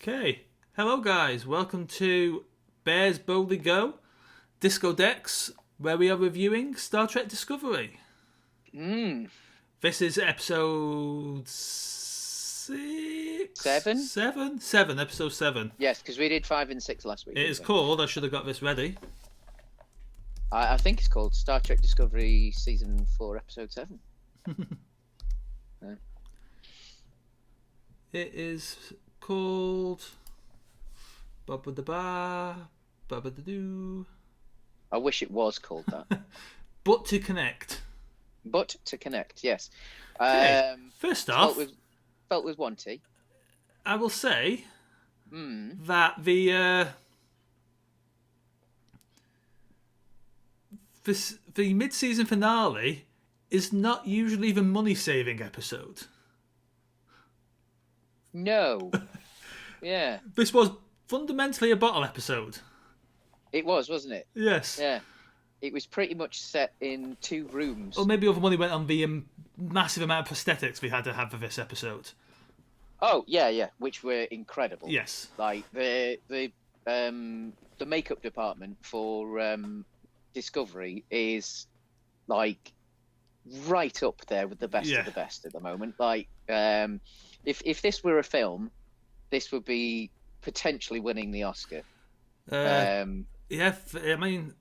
Okay. Hello, guys. Welcome to Bears Boldly Go, Disco Decks, where we are reviewing Star Trek Discovery. This is episode seven, episode 7. Yes, because we did 5 and 6 last week. It is called, I should have got this ready. I think it's called Star Trek Discovery Season 4, Episode 7. Yeah. It is called Bubba da Ba, Bubba da Doo. I wish it was called that. But to connect. But to connect, yes. Okay. First off, felt with one T. I will say that the mid-season finale is not usually the money-saving episode. No. Yeah. This was fundamentally a bottle episode. It was, wasn't it? Yes. Yeah. It was pretty much set in 2 rooms. Or maybe all the money went on the massive amount of prosthetics we had to have for this episode. Oh, yeah, which were incredible. Yes. Like the makeup department for Discovery is like right up there with the best of the best at the moment. Like if this were a film, this would be potentially winning the Oscar. I mean,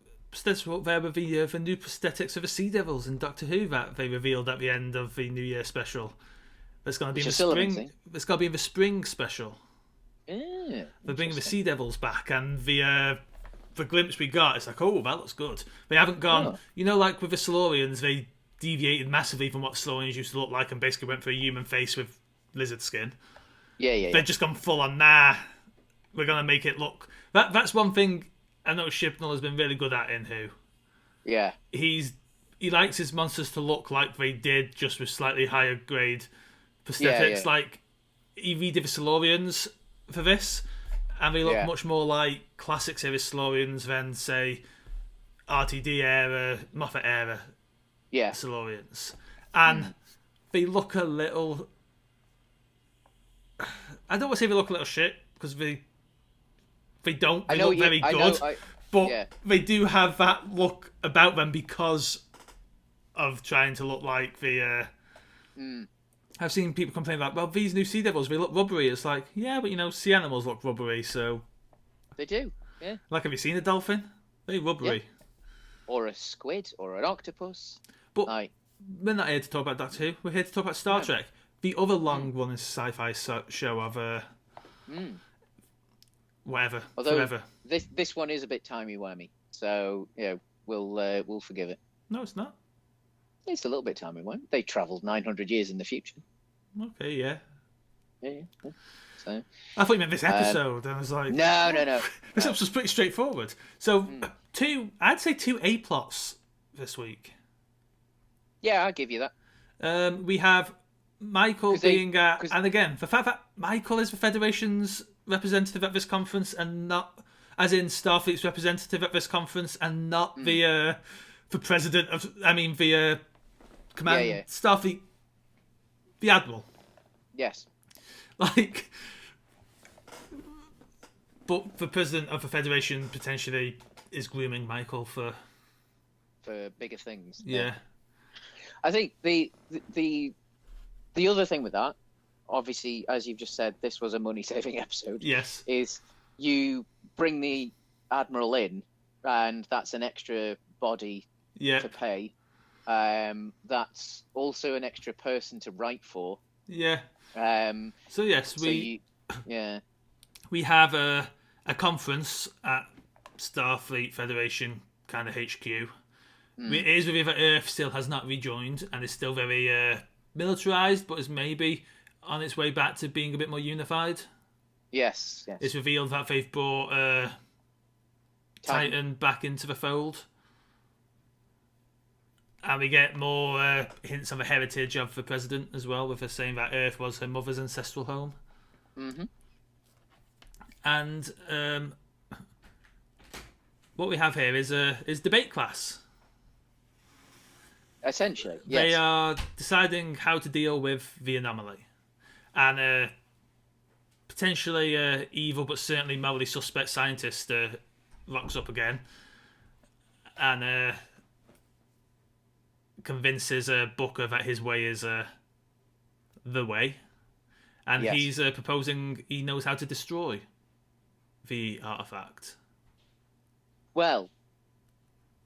that's what there were the new prosthetics of the Sea Devils in Doctor Who that they revealed at the end of the New Year special. It's going to be in the spring. It's going to be in the spring special. Yeah, they're bringing the Sea Devils back, and the glimpse we got, it's like, oh, that looks good. They haven't gone, like with the Silurians, they deviated massively from what Silurians used to look like and basically went for a human face with lizard skin. Yeah. They've just gone full on, we're going to make it look... That's one thing I know Chibnall has been really good at in Who. Yeah. He likes his monsters to look like they did, just with slightly higher grade prosthetics. Yeah. Like, he redid the Silurians for this, and they look much more like classic series Silurians than, say, RTD era, Moffat era Silurians. And they look a little... I don't want to say they look a little shit, because they don't. They look very good. But they do have that look about them because of trying to look like the... I've seen people complain about, well, these new Sea Devils, they look rubbery. It's like, yeah, but sea animals look rubbery, so... They do, yeah. Like, have you seen a dolphin? They're rubbery. Yeah. Or a squid, or an octopus. But we're not here to talk about Doctor Who. We're here to talk about Star Trek. The other long-running sci-fi show of... whatever. Although forever. This one is a bit timey-wimey, so, we'll forgive it. No, it's not. It's a little bit timey-wimey. They travelled 900 years in the future. Okay, yeah. Yeah. So, I thought you meant this episode. I was like... No. This episode was pretty straightforward. So, I'd say 2 A-plots this week. Yeah, I'll give you that. We have Michael being at... And again, the fact that Michael is the Federation's representative at this conference and not... As in Starfleet's representative at this conference and not the president of... I mean, the... Command Starfleet, the Admiral. Yes. Like, but the president of the Federation potentially is grooming Michael for bigger things. Yeah. I think the other thing with that, obviously, as you've just said, this was a money-saving episode. Yes. Is you bring the Admiral in, and that's an extra body to pay. That's also an extra person to write for. Yeah. So yes, we have a conference at Starfleet Federation kind of HQ. It is with that Earth still has not rejoined and is still very militarized, but is maybe on its way back to being a bit more unified. Yes. It's revealed that they've brought Titan back into the fold. And we get more hints on the heritage of the president as well, with her saying that Earth was her mother's ancestral home. Mm-hmm. And what we have here is debate class. Essentially, yes. They are deciding how to deal with the anomaly. And potentially evil but certainly morally suspect scientist rocks up again and convinces Booker that his way is the way, and he's proposing he knows how to destroy the artifact. Well,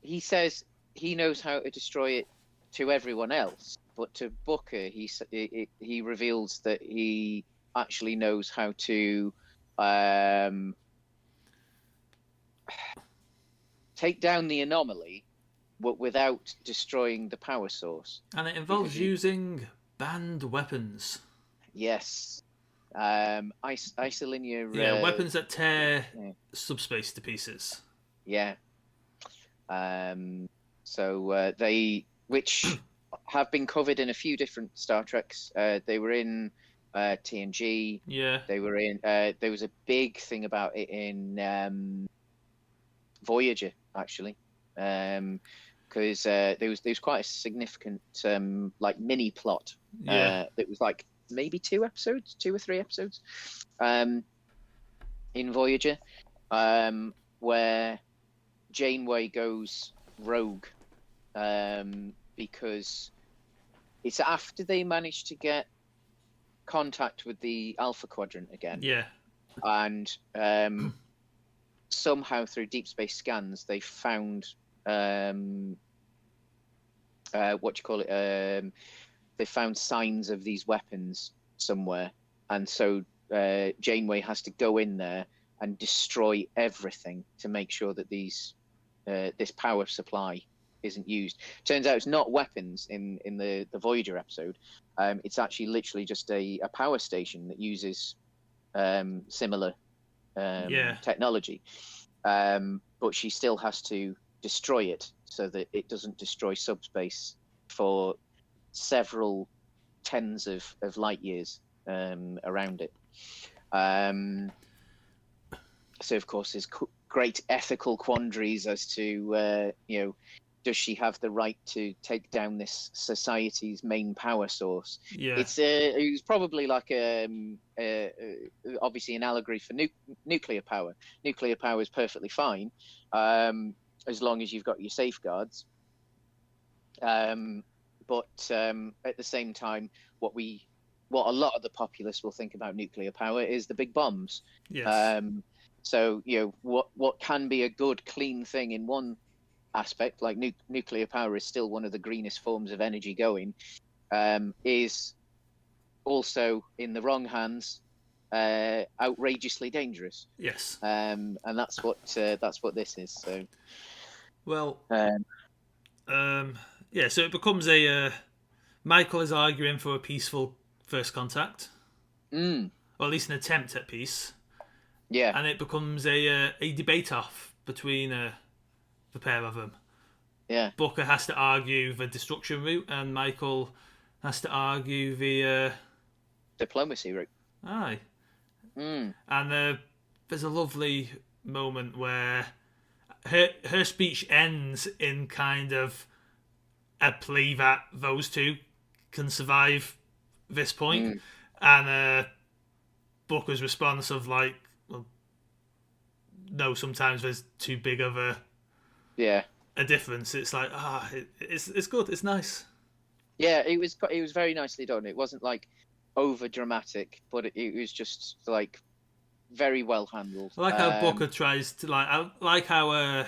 he says he knows how to destroy it to everyone else, but to Booker, he reveals that he actually knows how to take down the anomaly, but without destroying the power source. And it involves using banned weapons. Yes. Isolinear... weapons that tear subspace to pieces. Yeah. So they... Which have been covered in a few different Star Treks. They were in TNG. Yeah. They were in... there was a big thing about it in Voyager, actually. Because there was quite a significant like mini plot that was like maybe 2 or 3 episodes in Voyager, where Janeway goes rogue because it's after they managed to get contact with the Alpha Quadrant again. Yeah, and somehow through deep space scans they found they found signs of these weapons somewhere, and so Janeway has to go in there and destroy everything to make sure that this power supply isn't used. Turns out it's not weapons in the Voyager episode. It's actually literally just a power station that uses similar technology, but she still has to destroy it so that it doesn't destroy subspace for several tens of light years around it. So of course there's great ethical quandaries as to does she have the right to take down this society's main power source? Yeah. It was probably like obviously an allegory for nuclear power. Nuclear power is perfectly fine as long as you've got your safeguards. But at the same time, what a lot of the populace will think about nuclear power is the big bombs. Yes. So what can be a good, clean thing in one aspect, like nuclear power is still one of the greenest forms of energy going, is also in the wrong hands outrageously dangerous. Yes. And that's what this is. So. Well. Yeah. So it becomes Michael is arguing for a peaceful first contact, or at least an attempt at peace. Yeah. And it becomes a debate off between the pair of them. Yeah. Booker has to argue the destruction route, and Michael has to argue the diplomacy route. Aye. And there's a lovely moment where her speech ends in kind of a plea that those two can survive this point, and Booker's response of like, well, no, sometimes there's too big of a difference. It's like it's good, it's nice. Yeah, it was very nicely done. It wasn't like over dramatic, but it was just like very well handled. I like how Booker tries to I like how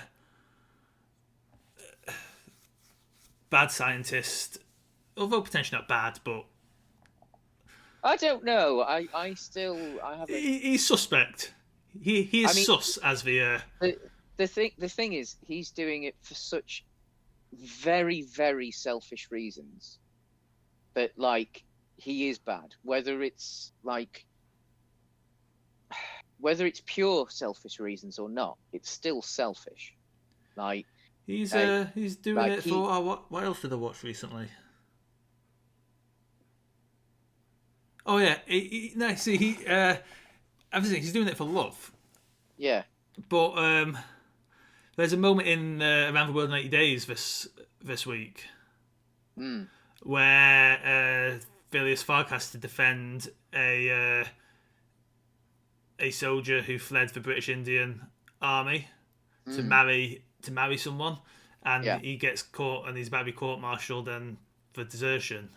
bad scientist, although potentially not bad, but I don't know. I have. He's suspect. He is sus as the. The thing is, he's doing it for such very, very selfish reasons that, like, he is bad. Whether it's pure selfish reasons or not, it's still selfish. Like he's doing it for what else did I watch recently? Oh yeah, obviously he's doing it for love. Yeah, but there's a moment in Around the World in 80 Days this week where Phileas Fogg has to defend a a soldier who fled the British Indian Army to marry someone, and he gets caught, and he's about to be court-martialed and for desertion,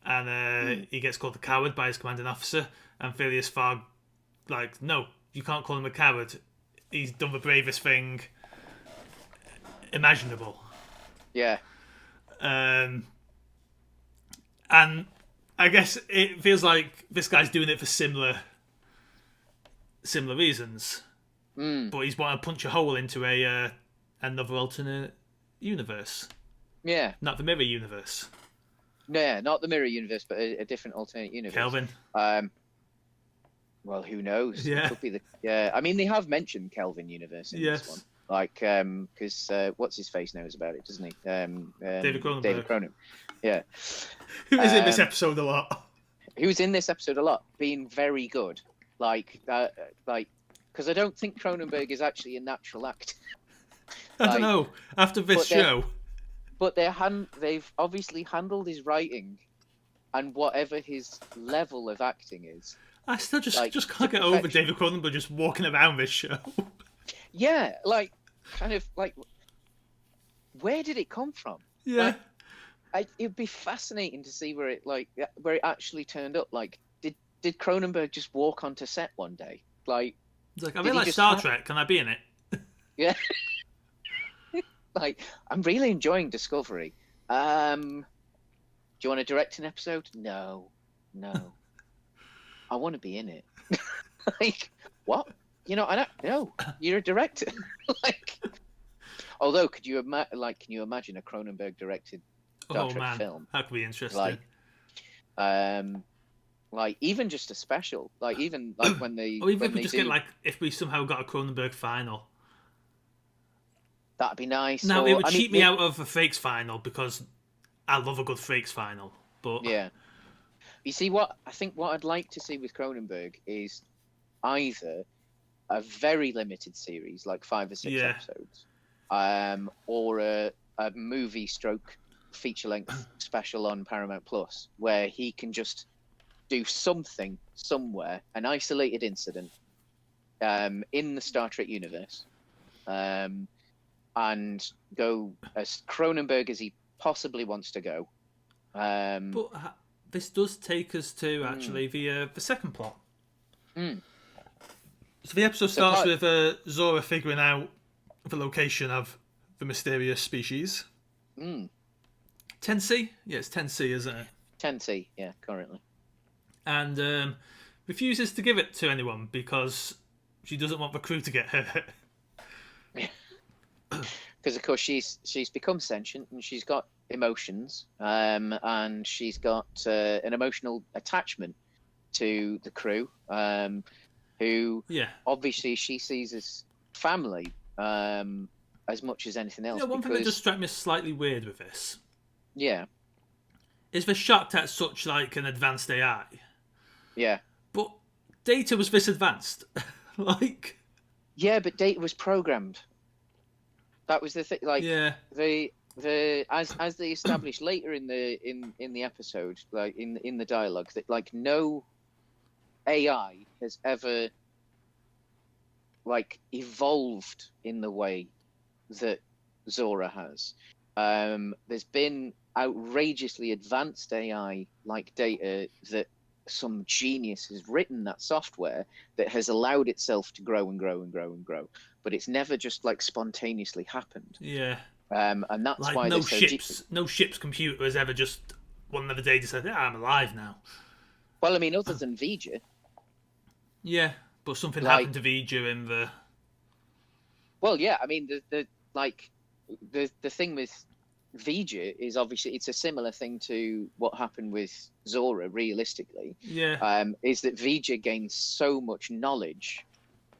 and he gets called a coward by his commanding officer, and Phileas Fogg, like, no, you can't call him a coward. He's done the bravest thing imaginable. Yeah. And I guess it feels like this guy's doing it for similar reasons. But he's wanting to punch a hole into another alternate universe. Yeah. Not the mirror universe. Yeah, not the mirror universe, but a different alternate universe. Kelvin. Well, who knows? Yeah. It could be I mean, they have mentioned Kelvin universe in this one. Like, because what's his face knows about it, doesn't he? David Cronenberg. David Cronenberg. Yeah. Who is in this episode a lot? Who's in this episode a lot, being very good. Like, because I don't think Cronenberg is actually a natural actor. I don't know. After this show. But they've obviously handled his writing and whatever his level of acting is. I still just can't get over David Cronenberg just walking around this show. Yeah, like, kind of, like, where did it come from? Yeah. It'd be fascinating to see where it actually turned up. Like, did Cronenberg just walk onto set one day? Like, it's like, I really like Star Trek. Can I be in it? Yeah. Like, I'm really enjoying Discovery. Do you want to direct an episode? No. I want to be in it. Like, what? I don't know. You're a director. Like, although, can you imagine a Cronenberg directed Star Trek film? That could be interesting. Like even just a special, like even like when they, or even if we just get like if we somehow got a Cronenberg final. That'd be nice. Now it would cheat me out of a Frakes final because I love a good Frakes final. But yeah, you see what I'd like to see with Cronenberg is either a very limited series, like 5 or 6 episodes, or a movie stroke feature length special on Paramount Plus, where he can just do something somewhere, an isolated incident in the Star Trek universe, and go as Cronenberg as he possibly wants to go. But this does take us to actually the second plot. So the episode starts with Zora figuring out the location of the mysterious species. 10C? Yeah, it's 10C, isn't it? 10C, yeah, currently. And refuses to give it to anyone because she doesn't want the crew to get hurt. Because, of course, she's become sentient and she's got emotions, and she's got an emotional attachment to the crew, who obviously she sees as family as much as anything else. One thing that just struck me as slightly weird with this, is they're shocked at such like an advanced AI. Yeah, but Data was this advanced, like. Yeah, but Data was programmed. That was the thing. Like, as they established later in the episode, like in the dialogue, that like no AI has ever like evolved in the way that Zora has. There's been outrageously advanced AI like Data that some genius has written that software that has allowed itself to grow and grow and grow and grow, but it's never just like spontaneously happened. Yeah. And that's like why no ship's computer has ever just one other day decided, I'm alive now. Well, I mean, other than Vija. Yeah, but something happened to Vija in the. Well, yeah, I mean, the thing with Vija is obviously it's a similar thing to what happened with Zora. Realistically, is that Vija gained so much knowledge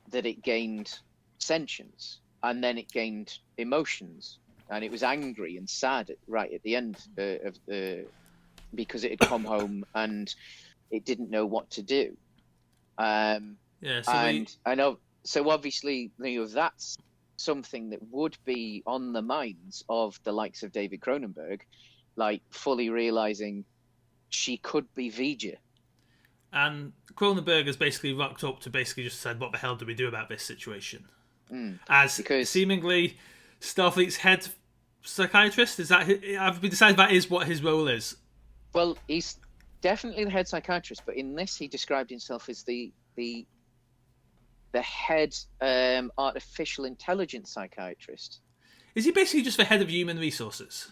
that it gained sentience, and then it gained emotions, and it was angry and sad right at the end of the because it had come home and it didn't know what to do. So obviously, that's something that would be on the minds of the likes of David Cronenberg, like fully realizing she could be Vija. And Cronenberg has basically rocked up to basically just said, what the hell do we do about this situation? As seemingly Starfleet's head psychiatrist, is that have we decided that is what his role is? Well, he's definitely the head psychiatrist, but in this he described himself as the head artificial intelligence psychiatrist. Is he basically just the head of human resources,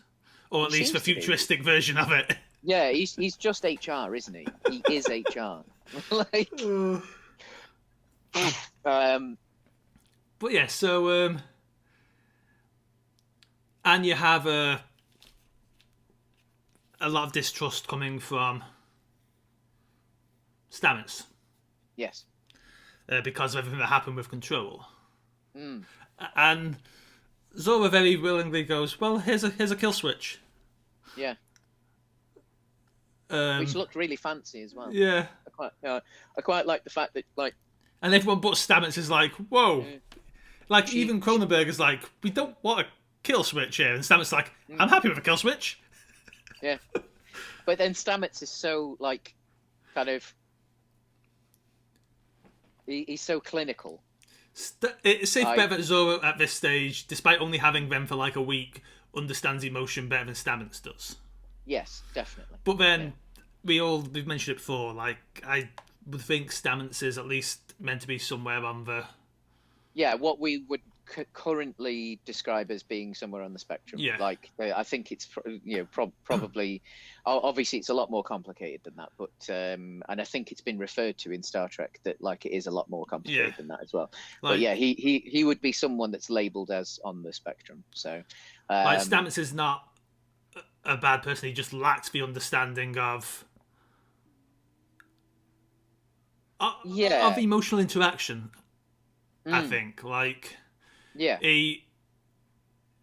or at least the futuristic version of it? Yeah, he's just HR, isn't he? He is HR. Like, but yeah, so and you have a lot of distrust coming from Stamets. Yes. Because of everything that happened with Control. And Zora very willingly goes, well, here's a kill switch. Yeah. Which looked really fancy as well. Yeah. I quite like the fact that, like... And everyone but Stamets is like, whoa. Yeah. Even Cronenberg is like, we don't want a kill switch here. And Stamets is like, I'm happy with a kill switch. Yeah. But then Stamets is so, like, kind of... He's so clinical. It's safe to bet that Zoro at this stage, despite only having them for like a week, understands emotion better than Stamets does. Yes, definitely. But then we've mentioned it before. Like I would think Stamets is at least meant to be somewhere on the. Yeah, what we would currently describe as being somewhere on the spectrum. Yeah. Like I think it's probably obviously it's a lot more complicated than that, but and I think it's been referred to in Star Trek that like it is a lot more complicated than that as well. But yeah, he would be someone that's labelled as on the spectrum. So like Stamets is not a bad person. He just lacks the understanding of emotional interaction. I think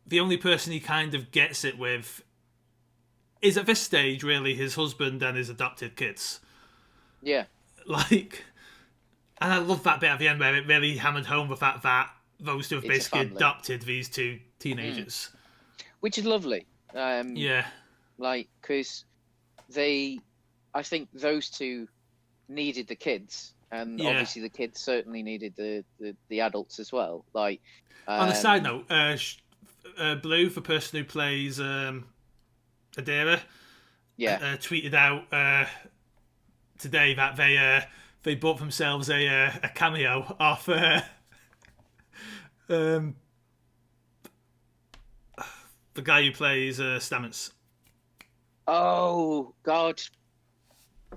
the only person he kind of gets it with is at this stage really his husband and his adopted kids. Yeah. And I love that bit at the end where it really hammered home the fact that those two have basically adopted these two teenagers. Which is lovely. Yeah. Because I think those two needed the kids. And obviously the kids certainly needed the adults as well. On a side note, Blue, the person who plays Adira, tweeted out today that they bought themselves a cameo off the guy who plays Stamets. Oh God,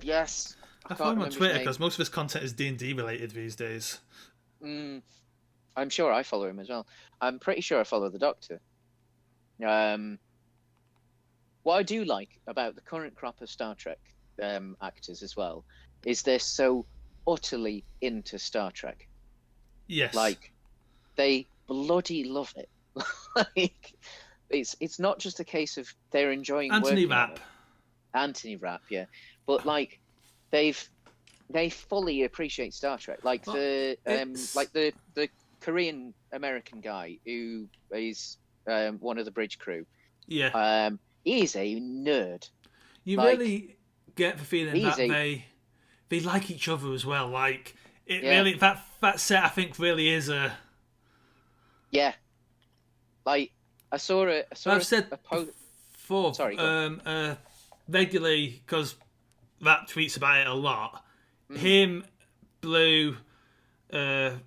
yes. I follow him on Twitter because most of his content is D&D related these days. I'm sure I follow him as well. I'm pretty sure I follow the Doctor. What I do like about the current crop of Star Trek actors as well is they're so utterly into Star Trek. Yes. They bloody love it. It's not just a case of they're enjoying Anthony Rapp. Anthony Rapp, yeah. But they fully appreciate Star Trek. The Korean American guy who is one of the bridge crew. Yeah. He's a nerd. You really get the feeling that they like each other as well. Really that set I think really is a. Yeah. I saw I've said before. Sorry. Regularly because Rapp tweets about it a lot. Him, Blue, the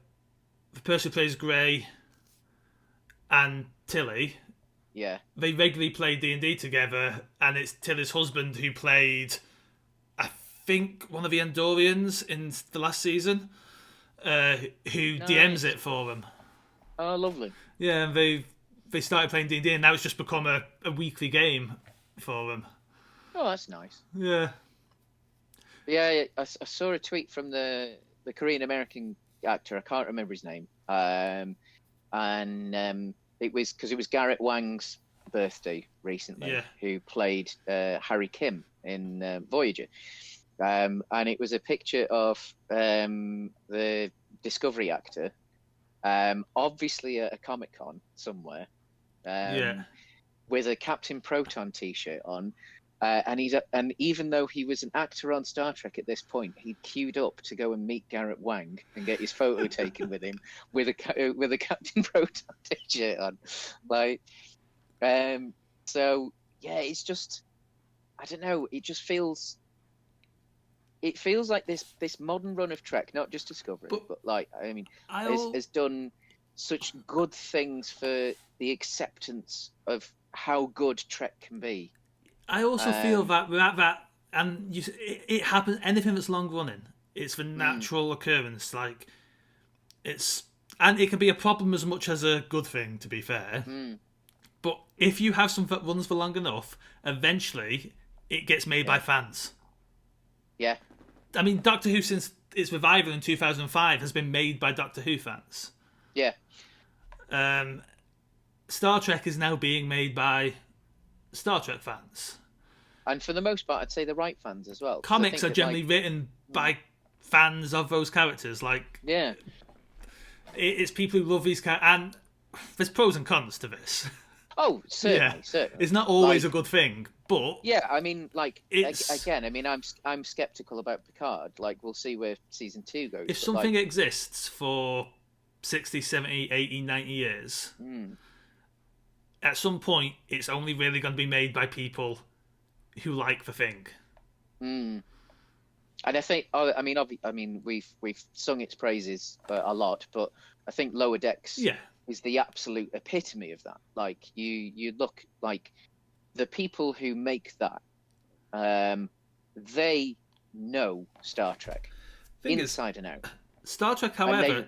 person who plays Grey, and Tilly. Yeah. They regularly play D&D together, and it's Tilly's husband who played, I think, one of the Andorians in the last season, who DMs it for them. Oh, lovely. Yeah, and they started playing D&D, and now it's just become a weekly game for them. Oh, that's nice. Yeah. Yeah, I saw a tweet from the Korean American actor. I can't remember his name. It was because it was Garrett Wang's birthday recently, who played Harry Kim in Voyager. And it was a picture of the Discovery actor, obviously at a Comic-Con somewhere, with a Captain Proton t-shirt on, And even though he was an actor on Star Trek at this point, he queued up to go and meet Garrett Wang and get his photo taken with him with a Captain Proton t-shirt on. Like, so yeah, it's just, I don't know. It just feels like this modern run of Trek, not just Discovery, but like, I mean, has done such good things for the acceptance of how good Trek can be. I also feel that and it happens. Anything that's long running, it's the natural occurrence. Like, and it can be a problem as much as a good thing. To be fair, but if you have something that runs for long enough, eventually it gets made by fans. Yeah, I mean, Doctor Who, since its revival in 2005, has been made by Doctor Who fans. Yeah. Star Trek is now being made by Star Trek fans. And for the most part, I'd say the right fans as well. Comics are generally written by fans of those characters. Like, yeah, it's people who love these characters. And there's pros and cons to this. Oh, certainly, certainly. It's not always a good thing, but yeah, I mean, like, again, I mean, I'm skeptical about Picard. Like, we'll see where season 2 goes. If something exists for 60, 70, 80, 90 years, at some point, it's only really going to be made by people who like the thing. And I think, I mean, we've sung its praises a lot, but I think Lower Decks is the absolute epitome of that. Like, you look, like, the people who make that, they know Star Trek inside and out. Star Trek, however,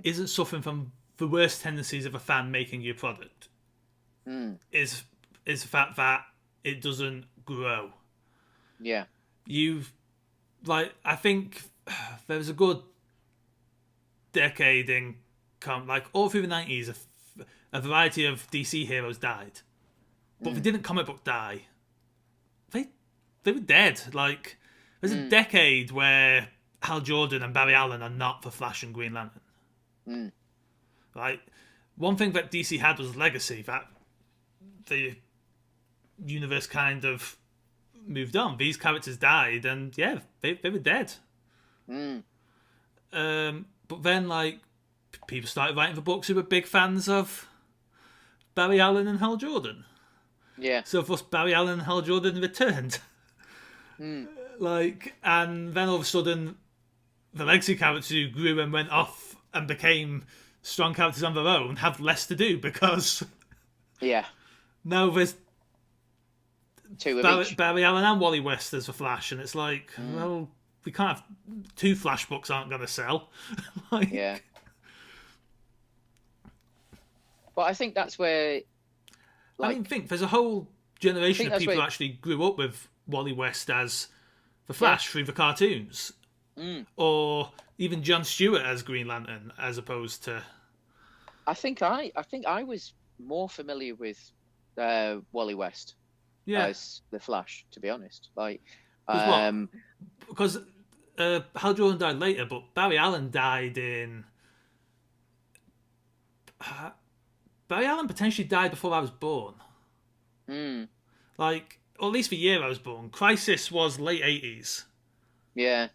isn't suffering from the worst tendencies of a fan making your product. Is the fact that it doesn't grow. Yeah. I think there was a good decade in, like, all through the 90s, a variety of DC heroes died. But they didn't comic book die. They were dead. Like, there's a decade where Hal Jordan and Barry Allen are not the Flash and Green Lantern. Like, one thing that DC had was legacy, that the universe kind of moved on. These characters died, and they were dead. But then, like, people started writing the books who were big fans of Barry Allen and Hal Jordan. Yeah. So, of course, Barry Allen and Hal Jordan returned. Like, and then all of a sudden, the legacy characters who grew and went off and became strong characters on their own have less to do because now there's Barry Allen and Wally West as the Flash, and it's like, well, we can't have 2 Flash books aren't going to sell. Like, yeah. But I think that's where, like, I mean, there's a whole generation of people who actually grew up with Wally West as the Flash through the cartoons, or even Jon Stewart as Green Lantern, as opposed to. I think I was more familiar with Wally West as the Flash, to be honest. Like, because Hal Jordan died later, but Barry Allen died in. Barry Allen potentially died before I was born. Like, or at least the year I was born. Crisis was late 80s. Yeah.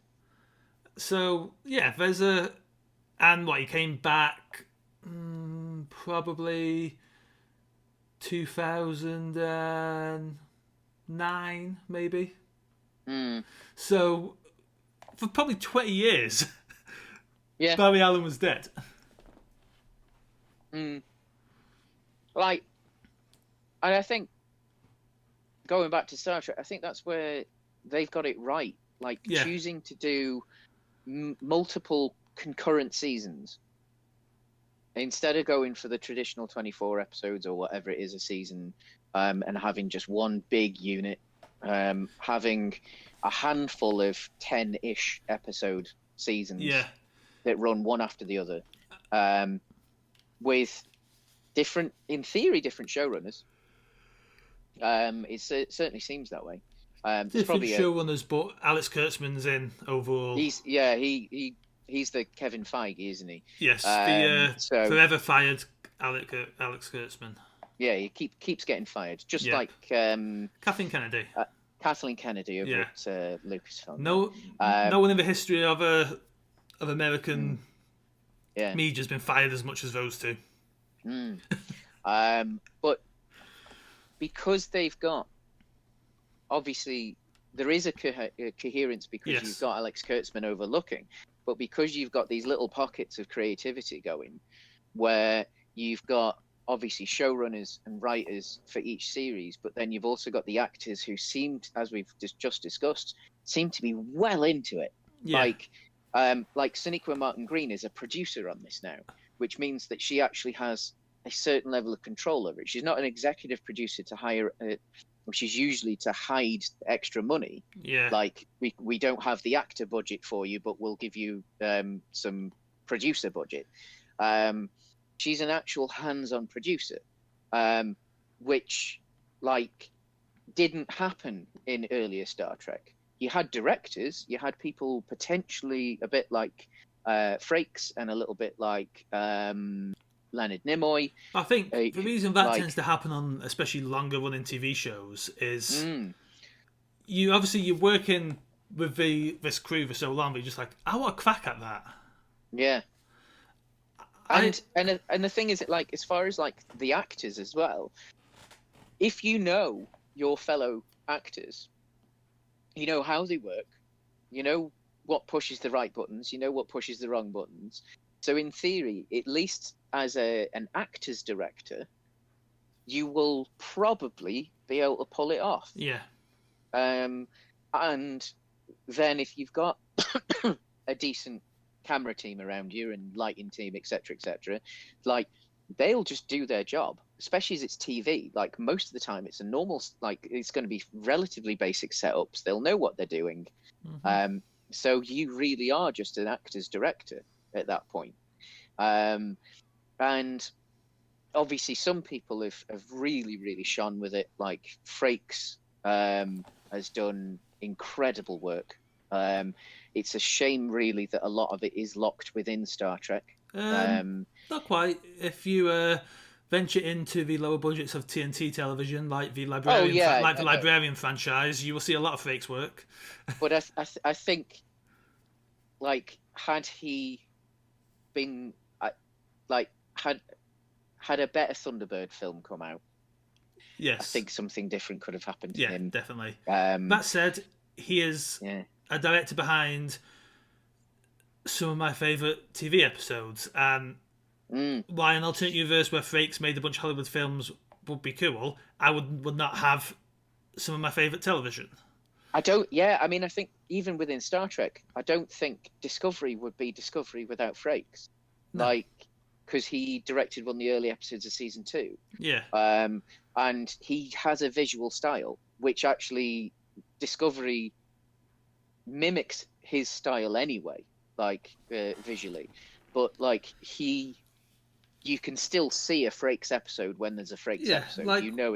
So, yeah, there's a... And he came back probably 2009, maybe. So, for probably 20 years, Barry Allen was dead. Like, and I think, going back to Star Trek, I think that's where they've got it right. Like, choosing to do multiple concurrent seasons instead of going for the traditional 24 episodes or whatever it is a season, and having just one big unit, having a handful of 10-ish episode seasons that run one after the other, with different showrunners. It certainly seems that way. Different showrunners, but Alex Kurtzman's in overall. He's the Kevin Feige, isn't he? Yes, the forever fired Alex Kurtzman. Yeah, he keeps getting fired, just like Kathleen Kennedy. Kathleen Kennedy over at Lucasfilm. No one in the history of American media has been fired as much as those two. But because they've got, obviously, there is a coherence because you've got Alex Kurtzman overlooking, but because you've got these little pockets of creativity going, where you've got obviously showrunners and writers for each series, but then you've also got the actors who seemed, as we've just discussed, seem to be well into it. Like Sonequa Martin Green is a producer on this now, which means that she actually has a certain level of control over it. She's not an executive producer to hire, which is usually to hide extra money. Yeah. Like we don't have the actor budget for you, but we'll give you some producer budget. She's an actual hands-on producer, which didn't happen in earlier Star Trek. You had directors, you had people potentially a bit like Frakes and a little bit like Leonard Nimoy. I think the reason that tends to happen on especially longer-running TV shows is you're working with this crew for so long, but you're just like, I want a crack at that. Yeah. And the thing is, like, as far as like the actors as well, if you know your fellow actors, you know how they work, you know what pushes the right buttons, you know what pushes the wrong buttons. So in theory, at least as an actor's director, you will probably be able to pull it off. Yeah. And then if you've got a decent camera team around you and lighting team, etc., like they'll just do their job, especially as it's TV. Like most of the time it's a normal, like it's going to be relatively basic setups. They'll know what they're doing. So you really are just an actor's director at that point. And obviously some people have really, really shone with it. Like Frakes has done incredible work. It's a shame, really, that a lot of it is locked within Star Trek. Not quite. If you venture into the lower budgets of TNT television, like the Librarian, Librarian franchise, you will see a lot of Frakes work. But I think, like, had he been had a better Thunderbird film come out, yes, I think something different could have happened to him. Yeah, definitely. That said, he is a director behind some of my favourite TV episodes, and why an alternate universe where Frakes made a bunch of Hollywood films would be cool, I would not have some of my favourite television. I mean, I think even within Star Trek, I don't think Discovery would be Discovery without Frakes. No. Because he directed one of the early episodes of season 2. Yeah. And he has a visual style, which actually Discovery mimics his style anyway, visually. But you can still see a Frakes episode when there's a Frakes episode. Like, you know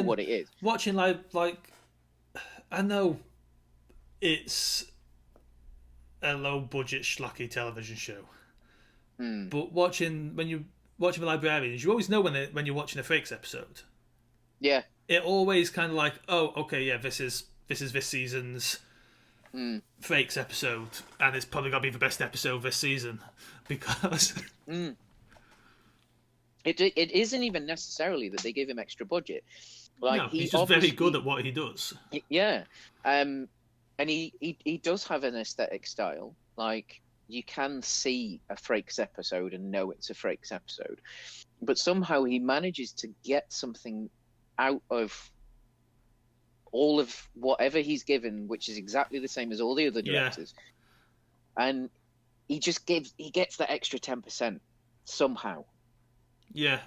what it is. Watching like I know it's a low budget schlocky television show. But when you're watching the Librarians, you always know when you're watching a Frakes episode. Yeah. It always kind of like, oh, okay, yeah, this is this season's Frakes episode, and it's probably got to be the best episode this season because it isn't even necessarily that they give him extra budget. Like, no, he's just very good at what he does. Yeah, and he does have an aesthetic style. Like, you can see a Frakes episode and know it's a Frakes episode, but somehow he manages to get something out of all of whatever he's given, which is exactly the same as all the other directors. And he gets that extra 10% somehow. Yeah.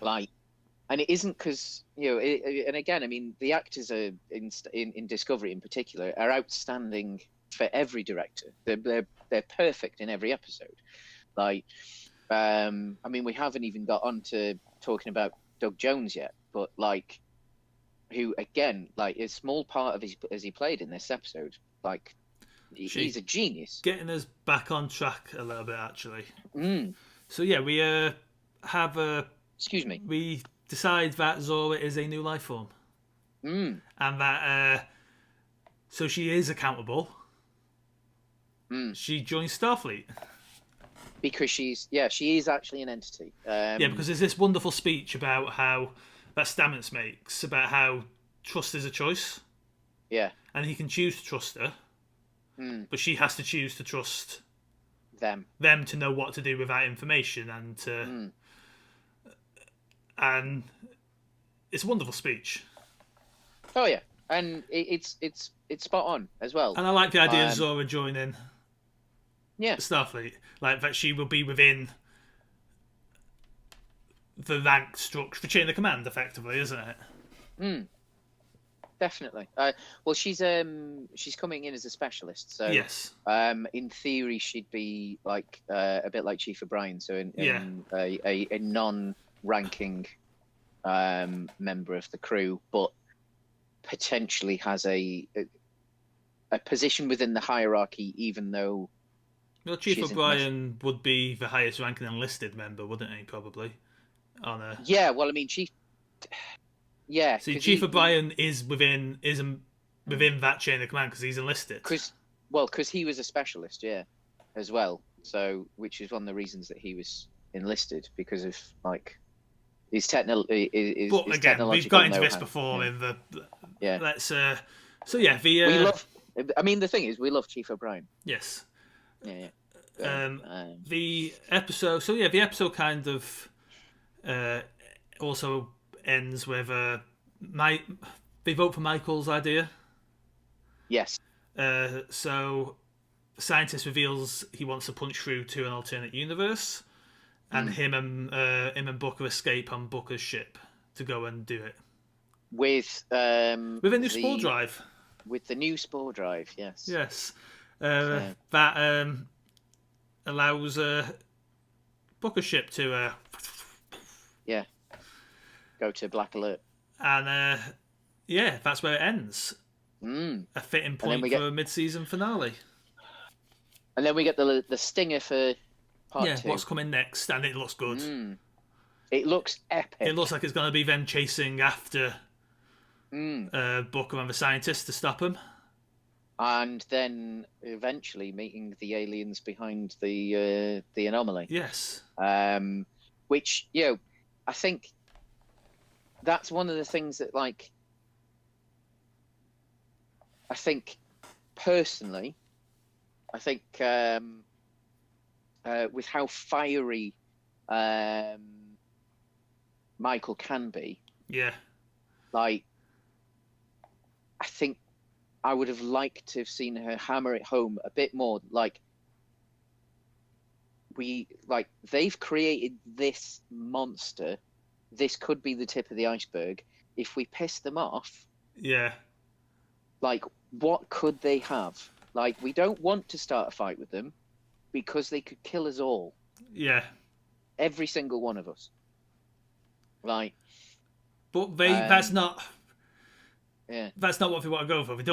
And it isn't because, and again, I mean, the actors are in Discovery in particular are outstanding for every director. They're perfect in every episode. I mean, we haven't even got on to talking about Doug Jones yet, but who again, a small part of as he played in this episode, he's a genius. Getting us back on track a little bit, actually. So yeah, we have Excuse me. We decide that Zora is a new life form. And that so she is accountable. She joins Starfleet. Because she is actually an entity. Because there's this wonderful speech about how that Stamets makes about how trust is a choice. Yeah. And he can choose to trust her, but she has to choose to trust them to know what to do with that information and to. And it's a wonderful speech. Oh yeah, and it's spot on as well. And I like the idea of Zora joining. Yeah, Starfleet, like that she will be within the rank structure, the chain of command, effectively, isn't it? Definitely. Well, she's coming in as a specialist, so yes. In theory, she'd be like a bit like Chief O'Brien, so a non-ranking member of the crew, but potentially has a position within the hierarchy, even though. Well, Chief O'Brien would be the highest ranking enlisted member, wouldn't he? Probably. Yeah, well, I mean, Chief. Yeah. See, Chief O'Brien is within that chain of command because he's enlisted. Because he was a specialist, yeah, as well. So, which is one of the reasons that he was enlisted because of like his technological. But again, we've got into this before in the. Yeah. Let's. So yeah, we love. I mean, the thing is, we love Chief O'Brien. Yes. Yeah. The episode. So yeah, the episode kind of also ends with they vote for Michael's idea. Yes. So the scientist reveals he wants to punch through to an alternate universe, and him and Booker escape on Booker's ship to go and do it with a new spore drive. With the new spore drive, yes. Yes. That allows Booker's ship to go to Black Alert. And that's where it ends. A fitting point for a mid-season finale. And then we get the stinger for part 2. What's coming next, and it looks good. It looks epic. It looks like it's going to be them chasing after Booker and the scientist to stop him. And then eventually meeting the aliens behind the anomaly. Yes. Which, I think that's one of the things that, like, I think personally, with how fiery Michael can be, like, I think I would have liked to have seen her hammer it home a bit more. Like, they've created this monster. This could be the tip of the iceberg. If we piss them off, like, what could they have? Like, we don't want to start a fight with them because they could kill us all. Yeah. Every single one of us. Like, but that's not. Yeah. That's not what they want to go for. They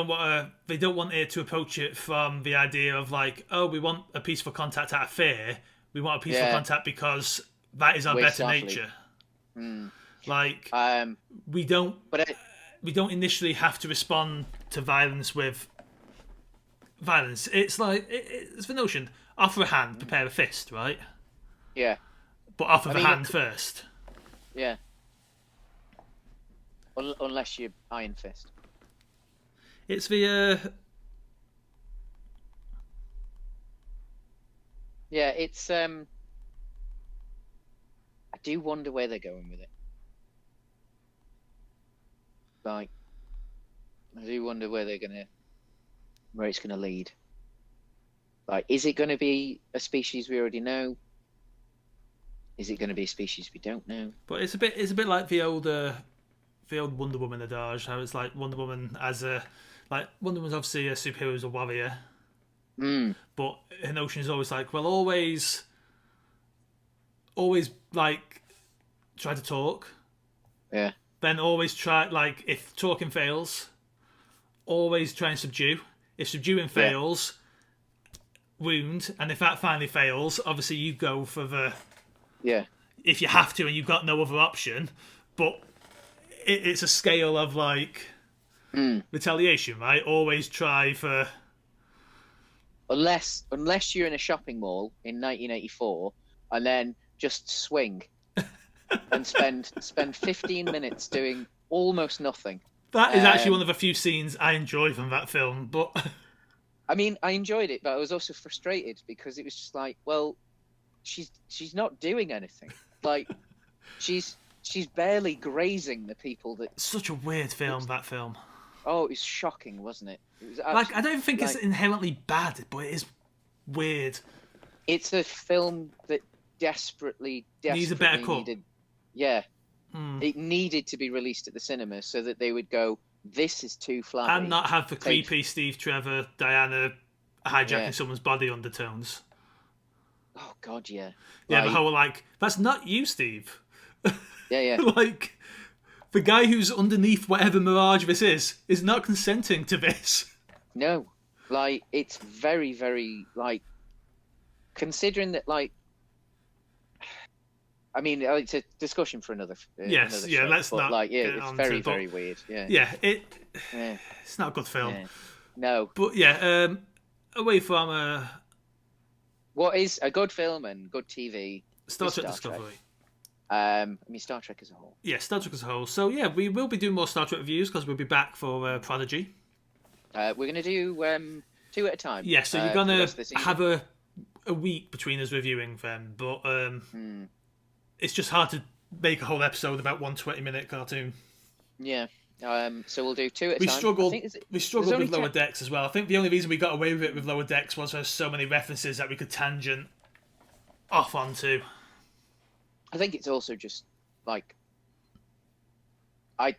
don't want it to approach it from the idea of like, oh, we want a peaceful contact out of fear. We want a peaceful contact because that is our better nature. Like, we don't initially have to respond to violence with violence. It's like it's the notion: offer a hand, prepare a fist, right? Yeah. But offer the hand first. Yeah. Unless you're Iron Fist. It's the yeah, it's I do wonder where they're going with it. Like, I do wonder where it's gonna lead. Like, is it gonna be a species we already know? Is it gonna be a species we don't know? But it's a bit like the old Wonder Woman adage, how it's like Wonder Woman Wonder Woman's obviously a superhero as a warrior, but her notion is always like, well, always like try to talk, then always try, like, if talking fails, always try and subdue. If subduing fails, wound, and if that finally fails, obviously you go for the if you have to and you've got no other option, but it's a scale of like retaliation, right? Always try for. Unless you're in a shopping mall in 1984 and then just swing and spend 15 minutes doing almost nothing. That is actually one of the few scenes I enjoy from that film, but I mean, I enjoyed it, but I was also frustrated because it was just like, well, she's not doing anything. Like, she's barely grazing the people that. Such a weird film, that film. Oh, it was shocking, wasn't it? It was like, I don't think it's inherently bad, but it is weird. It's a film that desperately needs a better cut. It needed to be released at the cinema so that they would go, this is too flabby. And not have the creepy Steve Trevor, Diana hijacking someone's body undertones. Oh, God, yeah. Yeah, the whole, like, that's not you, Steve. Yeah. Like, the guy who's underneath whatever mirage this is not consenting to this. No. Like, it's very, very, like, considering that, like, I mean, it's a discussion for another. Yes, show, let's not. Like, it's very, very weird. It's not a good film. Yeah. No, but away from what is a good film and good TV? Star Trek Discovery. I mean, Star Trek as a whole. Yeah, Star Trek as a whole. So we will be doing more Star Trek reviews because we'll be back for Prodigy. We're going to do 2 at a time. Yeah, so you're going to have a week between us reviewing them, but it's just hard to make a whole episode about one 20-minute cartoon. Yeah. So we'll do 2 at a we time. We struggled with Lower Decks as well. I think the only reason we got away with it with Lower Decks was there's so many references that we could tangent off onto. I think it's also just like I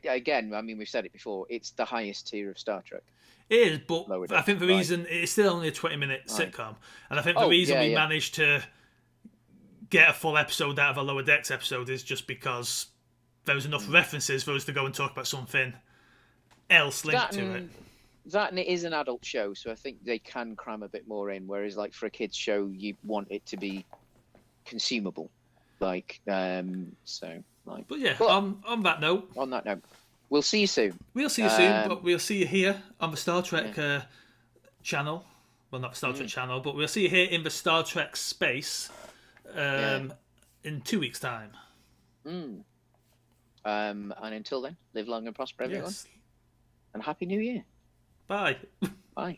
mean, we've said it before. It's the highest tier of Star Trek. It is, but I think the reason it's still only a 20-minute sitcom, and I think the reason we managed to get a full episode out of a Lower Decks episode is just because there was enough references for us to go and talk about something else linked to it. That and it is an adult show, so I think they can cram a bit more in. Whereas, like, for a kids' show, you want it to be consumable. Like, so, like. But on that note. On that note, we'll see you soon. We'll see you soon, but we'll see you here on the Star Trek channel. Well, not the Star Trek channel, but we'll see you here in the Star Trek space in 2 weeks' time. And until then, live long and prosper, everyone. Yes. And Happy New Year. Bye. Bye.